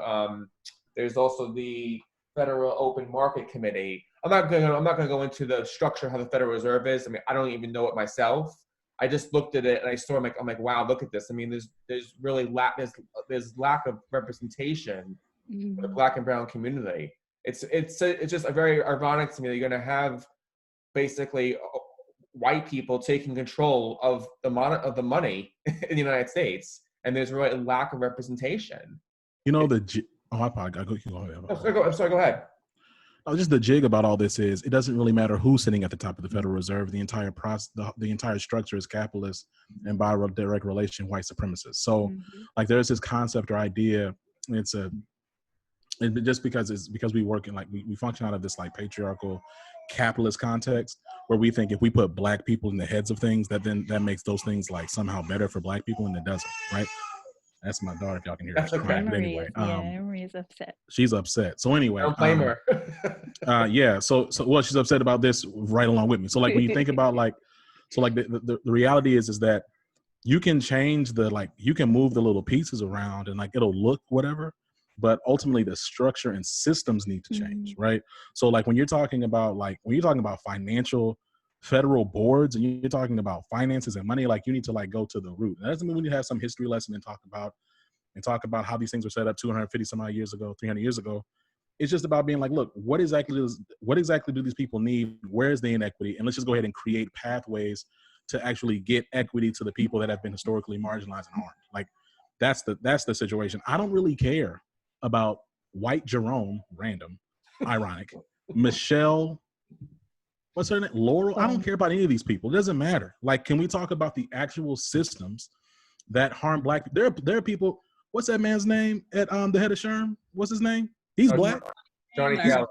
there's also the Federal Open Market Committee. I'm not going to go into the structure of how the Federal Reserve is. I mean, I don't even know it myself. I just looked at it and I saw, I'm like, wow, look at this. I mean, there's really there's lack of representation for the Black and brown community. It's just a very ironic to me that you're going to have basically white people taking control of the money in the United States, and there's really a lack of representation. You know, my podcast. I'm sorry, go ahead. Just the jig about all this is, it doesn't really matter who's sitting at the top of the Federal Reserve. The entire process, the entire structure is capitalist and by direct relation white supremacist. So, like, there's this concept or idea. Just because we work in, like, we function out of this, like, patriarchal capitalist context where we think if we put Black people in the heads of things, that makes those things, like, somehow better for Black people, and it doesn't, right? That's my daughter, if y'all can hear her. That's okay. But anyway, Emery is upset. She's upset. So anyway, don't blame her. Yeah. So well, she's upset about this right along with me. So, like, when you think about, like, so, like, the reality is that you can change you can move the little pieces around and like it'll look whatever, but ultimately the structure and systems need to change, right? So like when you're talking about financial federal boards and you're talking about finances and money, like you need to like go to the root. That doesn't mean we need to have some history lesson and talk about how these things were set up 250 some odd years ago, 300 years ago. It's just about being like, look, what exactly do these people need? Where is the inequity? And let's just go ahead and create pathways to actually get equity to the people that have been historically marginalized and harmed. Like that's the situation. I don't really care about white Jerome, random, ironic, Michelle, what's her name? Laurel. I don't care about any of these people. It doesn't matter. Like, can we talk about the actual systems that harm Black people? There are people. What's that man's name at the head of SHRM? What's his name? He's Black. Johnny Taylor.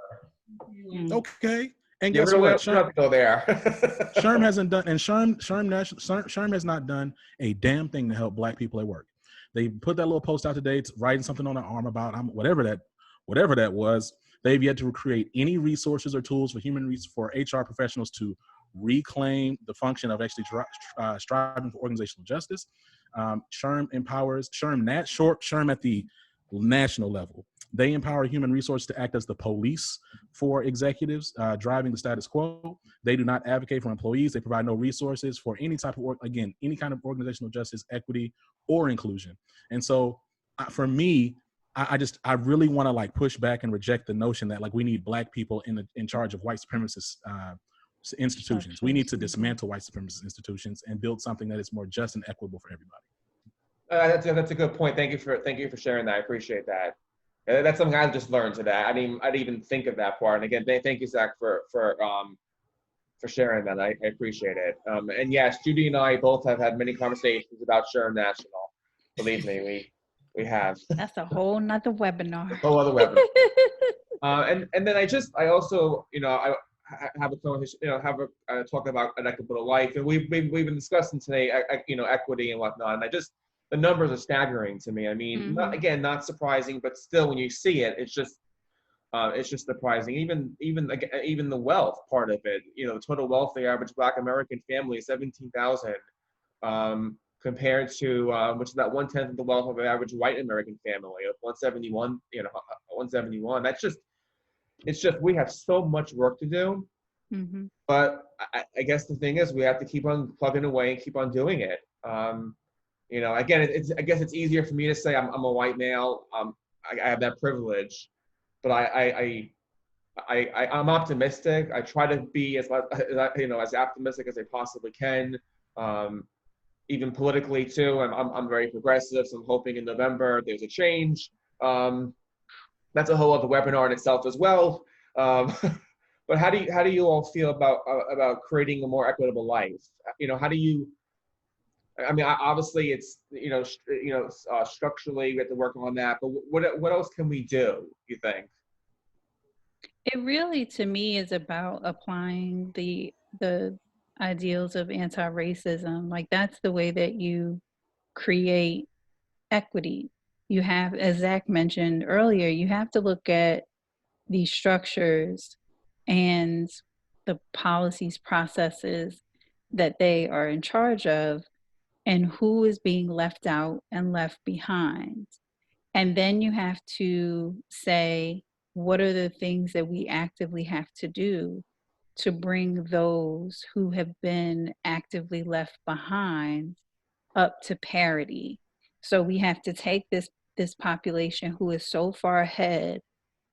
Okay. And Yeah, guess we what? don't have to go there. SHRM hasn't done, and SHRM has not done a damn thing to help Black people at work. They put that little post out today, writing something on their arm about whatever that was. They've yet to create any resources or tools for HR professionals to reclaim the function of actually striving for organizational justice. SHRM empowers SHRM at the national level. They empower human resources to act as the police for executives driving the status quo. They do not advocate for employees. They provide no resources for any type of any kind of organizational justice, equity, or inclusion. And so, for me, I really want to like push back and reject the notion that like we need Black people in charge of white supremacist institutions. We need to dismantle white supremacist institutions and build something that is more just and equitable for everybody. That's a good point. Thank you for sharing that. I appreciate that. That's something I just learned today. I didn't even think of that part. And again, thank you, Zach, for sharing that. I appreciate it. And yes, Judy and I both have had many conversations about SHRM National. Believe me, we have. That's a whole nother webinar. A whole other webinar. And then I also I have a conversation, have a talk about an equitable life, and we've been discussing today, equity and whatnot. And the numbers are staggering to me. I mean, not surprising, but still, when you see it, it's just surprising. Even the wealth part of it, the total wealth of the average Black American family is $17,000, compared to which is about 1/10 of the wealth of an average white American family of 171. 171. It's just we have so much work to do. But I guess the thing is we have to keep on plugging away and keep on doing it. Again, I guess it's easier for me to say I'm a white male. I have that privilege, but I'm optimistic. I try to be as optimistic as I possibly can. Even politically too, I'm very progressive. So I'm hoping in November there's a change. That's a whole other webinar in itself as well. But how do you all feel about creating a more equitable life? How do you? I mean, obviously, it's structurally we have to work on that. But what else can we do? You think? It really, to me, is about applying the ideals of anti-racism. Like that's the way that you create equity. You have, as Zach mentioned earlier, you have to look at these structures and the policies, processes that they are in charge of, and who is being left out and left behind. And then you have to say, what are the things that we actively have to do to bring those who have been actively left behind up to parity? So we have to take this population who is so far ahead,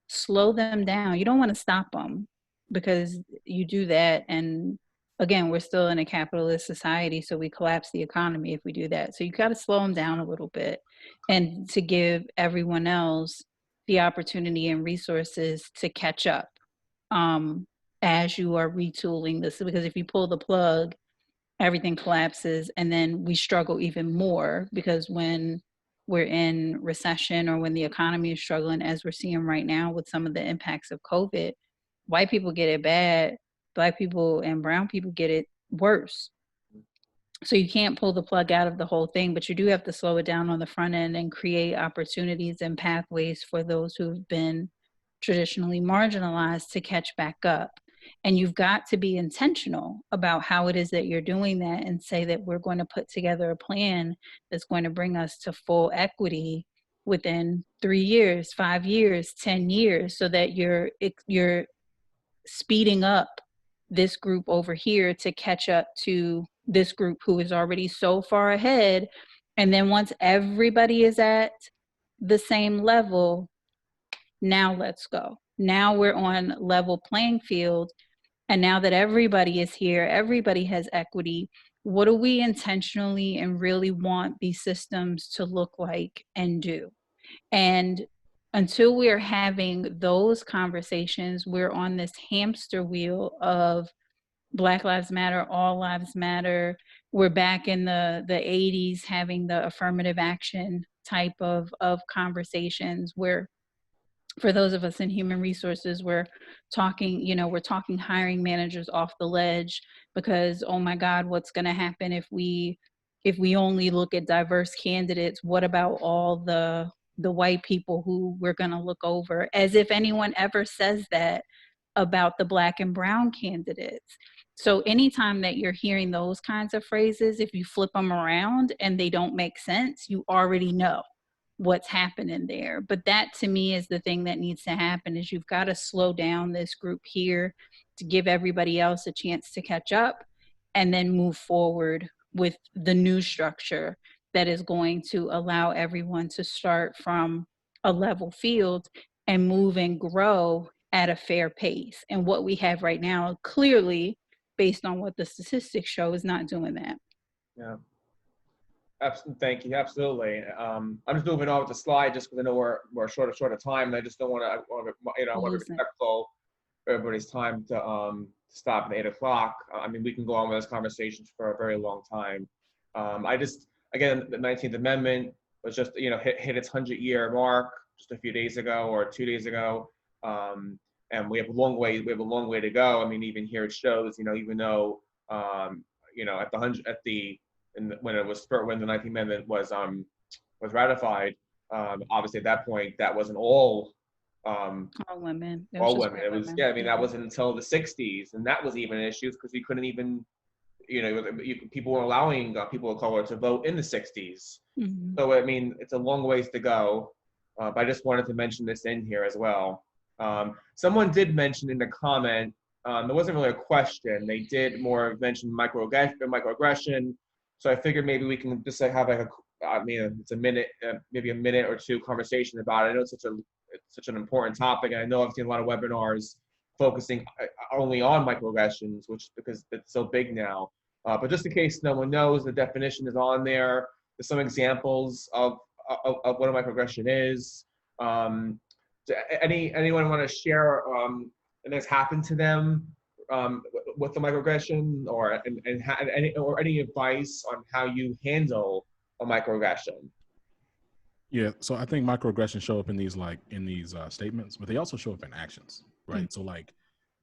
slow them down. You don't want to stop them, because you do that, and again, we're still in a capitalist society, so we collapse the economy if we do that. So you got to slow them down a little bit, and to give everyone else the opportunity and resources to catch up as you are retooling this. Because if you pull the plug, everything collapses, and then we struggle even more, because when we're in recession or when the economy is struggling, as we're seeing right now with some of the impacts of COVID, white people get it bad, Black people and brown people get it worse. So you can't pull the plug out of the whole thing, but you do have to slow it down on the front end and create opportunities and pathways for those who've been traditionally marginalized to catch back up. And you've got to be intentional about how it is that you're doing that, and say that we're going to put together a plan that's going to bring us to full equity within 3 years, 5 years, 10 years, so that you're speeding up this group over here to catch up to this group who is already so far ahead. And then once everybody is at the same level, now let's go. Now we're on level playing field. And now that everybody is here, everybody has equity, what do we intentionally and really want these systems to look like and do? And until we're having those conversations, we're on this hamster wheel of Black Lives Matter, All Lives Matter. We're back in the 80s having the affirmative action type of conversations, where for those of us in human resources, we're talking hiring managers off the ledge because, oh my God, what's going to happen if we only look at diverse candidates? What about all the white people who we're going to look over? As if anyone ever says that about the Black and brown candidates. So anytime that you're hearing those kinds of phrases, if you flip them around and they don't make sense, you already know what's happening there. But that to me is the thing that needs to happen, is you've got to slow down this group here to give everybody else a chance to catch up, and then move forward with the new structure that is going to allow everyone to start from a level field and move and grow at a fair pace. And what we have right now, clearly, based on what the statistics show, is not doing that. Yeah. Thank you. Absolutely. I'm just moving on with the slide just because I know we're short of time, and I just don't want to. I want to be respectful of everybody's time to stop at 8 o'clock. I mean, we can go on with this conversation for a very long time. Again, the 19th Amendment was just hit its 100-year mark just a few days ago or 2 days ago, and we have a long way to go. I mean, even here it shows, even though when the 19th Amendment was ratified, obviously at that point that wasn't all women. All women. It was that wasn't until the 60s, and that was even issues because we couldn't even people were allowing people of color to vote in the 60s. Mm-hmm. So I mean, it's a long ways to go. But I just wanted to mention this in here as well. Someone did mention in the comment. There wasn't really a question. They did more mention microaggression. So I figured maybe we can just have it's a minute, maybe a minute or two conversation about it. I know it's such an important topic, and I know I've seen a lot of webinars focusing only on microaggressions, because it's so big now. But just in case no one knows, the definition is on there. There's some examples of what a microaggression is. Anyone want to share and that's happened to them with the microaggression, or any advice on how you handle a microaggression? Yeah, so I think microaggressions show up in these statements, but they also show up in actions, right? Mm-hmm. So like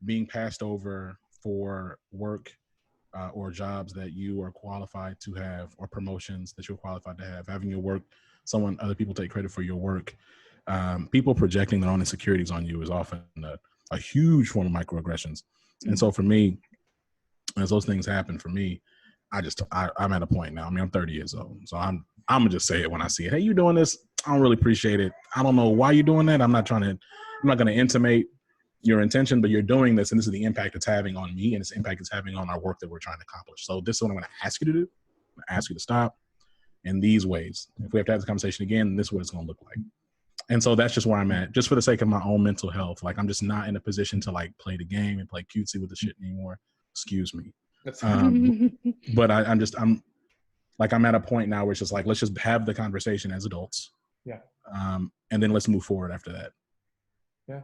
being passed over for work or jobs that you are qualified to have, or promotions that you're qualified to have, having your work, other people take credit for your work. People projecting their own insecurities on you is often a huge form of microaggressions. Mm-hmm. And so for me, as those things happen for me, I'm at a point now. I mean, I'm 30 years old, so I'm gonna just say it when I see it. Hey, you doing this? I don't really appreciate it. I don't know why you're doing that. I'm not gonna intimate your intention, but you're doing this, and this is the impact it's having on me, and this impact it's having on our work that we're trying to accomplish. So this is what I'm gonna ask you to do. I'm gonna ask you to stop in these ways. If we have to have this conversation again, this is what it's gonna look like. And so that's just where I'm at, just for the sake of my own mental health. Like, I'm just not in a position to like play the game and play cutesy with the shit anymore. Excuse me. But I'm at a point now where it's just like, let's just have the conversation as adults. Yeah. And then let's move forward after that. Yeah.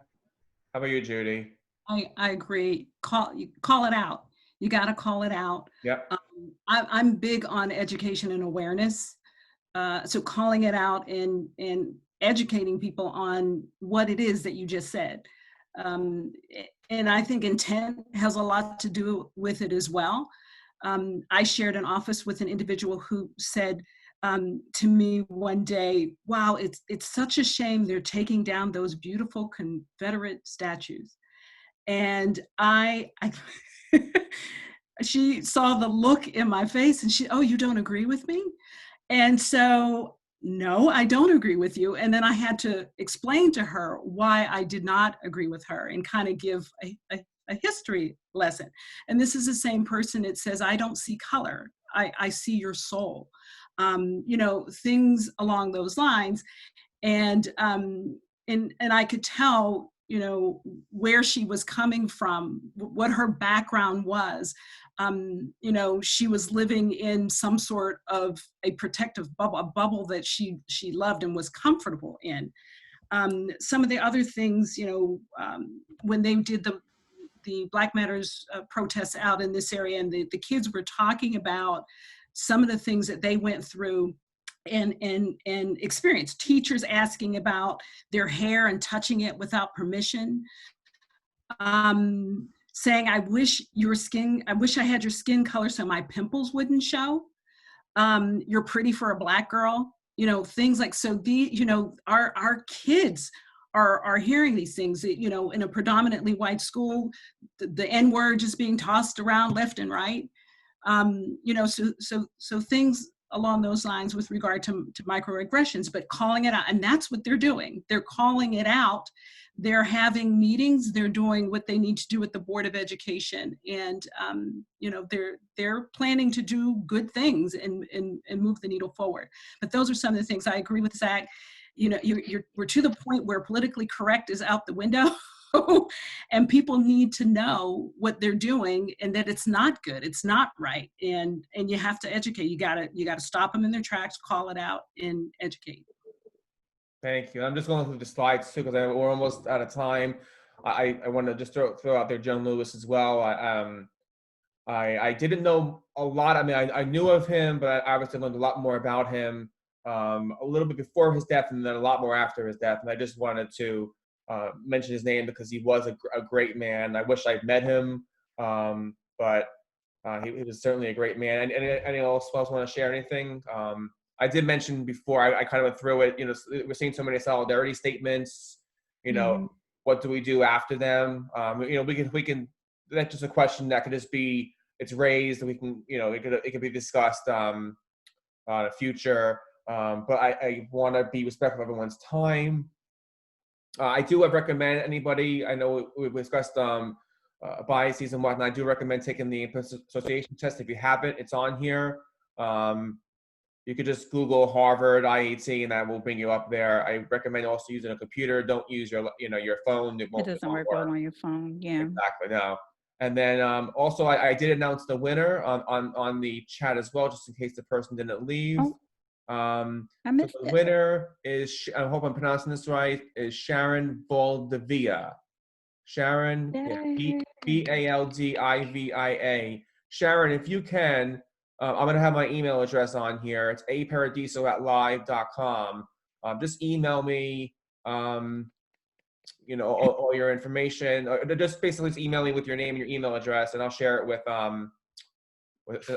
How about you, Judy? I agree. Call it out. You got to call it out. Yeah. I'm big on education and awareness. So calling it out and educating people on what it is that you just said. And I think intent has a lot to do with it as well. I shared an office with an individual who said to me one day, wow, it's such a shame they're taking down those beautiful Confederate statues. And she saw the look in my face and oh, you don't agree with me? And so, no, I don't agree with you. And then I had to explain to her why I did not agree with her and kind of give a history lesson. And this is the same person that says, I don't see color. I see your soul. Things along those lines. And I could tell, where she was coming from, what her background was. She was living in some sort of a protective bubble, a bubble that she loved and was comfortable in. Some of the other things, when they did the Black Matters protests out in this area, and the kids were talking about some of the things that they went through and experienced. Teachers asking about their hair and touching it without permission. Saying, I wish I had your skin color so my pimples wouldn't show. You're pretty for a Black girl. Things like, so our kids are hearing these things, in a predominantly white school, the N-word just being tossed around left and right. So things along those lines with regard to microaggressions, but calling it out. And that's what they're doing. They're calling it out. They're having meetings. They're doing what they need to do at the Board of Education. And, they're planning to do good things and move the needle forward. But those are some of the things I agree with Zach. We're to the point where politically correct is out the window. And people need to know what they're doing and that it's not good, it's not right, and you have to educate. You gotta stop them in their tracks, call it out, and educate. Thank you. I'm just going through the slides too because we're almost out of time. I want to just throw out there Joan Lewis as well. I didn't know a lot. I mean, I knew of him, but I obviously learned a lot more about him a little bit before his death, and then a lot more after his death. And I just wanted to mention his name because he was a great man. I wish I'd met him, but he was certainly a great man. Anyone else want to share anything? I did mention before, I kind of went through it, we're seeing so many solidarity statements, what do we do after them? We can, that's just a question that could just be, it's raised, and we can, it could be discussed in the future. But I want to be respectful of everyone's time. I do recommend anybody, I know we've discussed biases and whatnot. I do recommend taking the association test. If you haven't, it's on here. You could just Google Harvard IAT and that will bring you up there. I recommend also using a computer. Don't use your phone. It doesn't work well on your phone. Yeah. Exactly. No. And then also I did announce the winner on the chat as well, just in case the person didn't leave. Oh. I missed so the winner is, I hope I'm pronouncing this right, is Sharon Valdivia. Sharon, Baldivia. Sharon, if you can, I'm going to have my email address on here. It's aparadiso@live.com. Just email me, all your information. Just basically just email me with your name and your email address, and I'll share it with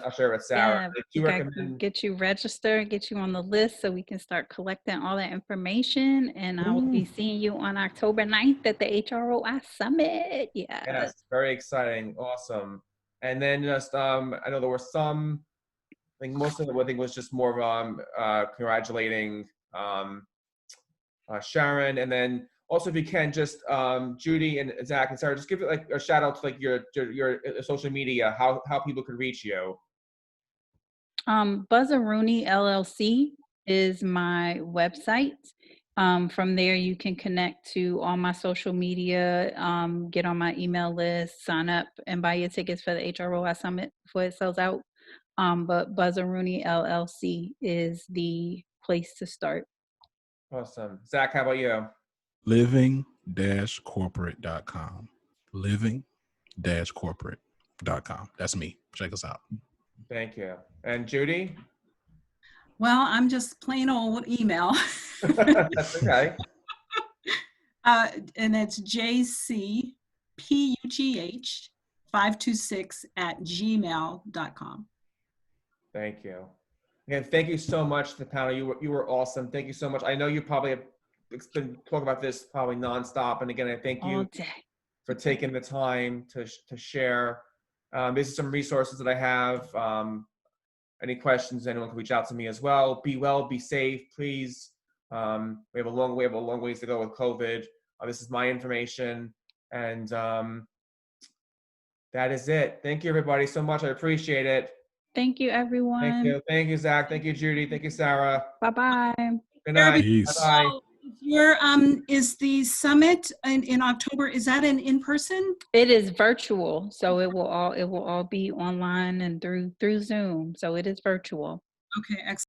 I'll share it with Sarah. Yeah, get you registered, get you on the list so we can start collecting all that information. And I will be seeing you on October 9th at the HROI Summit. Yes, very exciting. Awesome. And then just, I know there were some, I think most of it was just more of congratulating Sharon. And then also, if you can, just Judy and Zach and Sarah, just give it like a shout out to like your social media, how people could reach you. Buzzaroonie LLC is my website. From there, you can connect to all my social media, get on my email list, sign up, and buy your tickets for the HROI Summit before it sells out. But Buzzaroonie LLC is the place to start. Awesome. Zach, how about you? living-corporate.com. living-corporate.com. That's me. Check us out. Thank you. And Judy? Well, I'm just plain old email. That's okay. And it's jcpugh526@gmail.com. Thank you. Again, thank you so much to the panel. You were awesome. Thank you so much. I know you probably have been talking about this probably nonstop. And again, I thank you for for taking the time to share. These are some resources that I have. Any questions, anyone can reach out to me as well. Be well, be safe, please. We have a long ways to go with COVID. This is my information, and that is it. Thank you, everybody, so much. I appreciate it. Thank you, everyone. Thank you, Zach. Thank you, Judy. Thank you, Sarah. Bye-bye. Good night. Peace. Bye-bye. So is the summit in October, is that an in-person? It is virtual, so it will all be online and through Zoom. So it is virtual. Okay, excellent.